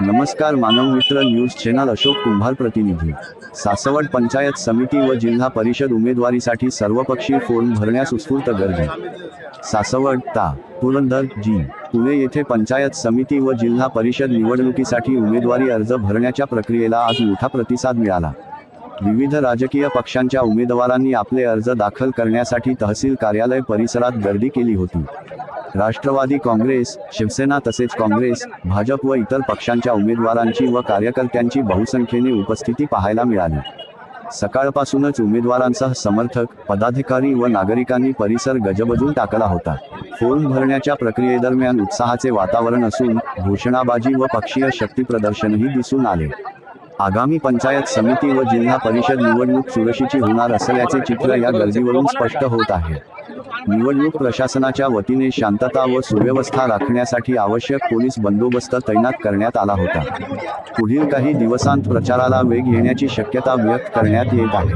नमस्कार मानव मित्र news channel Ashok कुंभार प्रतिनिधी। सासवड पंचायत समिती व जिल्हा परिषद उमेदवारीसाठी सर्वपक्षीय फॉर्म भरण्यास उत्स्फूर्त गर्दी। सासवड ता पुरंदर जी पुणे येथे पंचायत समिती व जिल्हा परिषद निवडणुकीसाठी उमेदवारी अर्ज भरण्याच्या प्रक्रियेला आज मोठा प्रतिसाद मिळाला। विविध राजकीय पक्षांच्या उमेदवारांनी आपले अर्ज दाखल करण्यासाठी तहसील कार्यालय परिसरात गर्दी केली होती। राष्ट्रवादी काँग्रेस, शिवसेना तसेच काँग्रेस, भाजप व इतर पक्षांच्या उमेदवारांची व कार्यकर्त्यांची बहुसंख्येने उपस्थिती पाहायला मिळाली। सकाळपासूनच उमेदवारांसह समर्थक, पदाधिकारी व नागरिकांनी परिसर गजबजून टाकला होता। फॉर्म भरण्याच्या प्रक्रियेदरम्यान उत्साहाचे वातावरण असून घोषणाबाजी व पक्षीय शक्तीप्रदर्शनही दिसून आले। आगामी पंचायत समिती व जिल्हा परिषद निवडणूक चुरशीची होणार असल्याचे चित्र या गर्दीवरून स्पष्ट होत आहे। निवडणूक प्रशासनाच्या वतीने शांतता व सुव्यवस्था राखण्यासाठी आवश्यक पोलीस बंदोबस्त तैनात करण्यात आला होता। पुढील काही दिवसांत प्रचाराला वेग येण्याची शक्यता व्यक्त करण्यात येत आहे।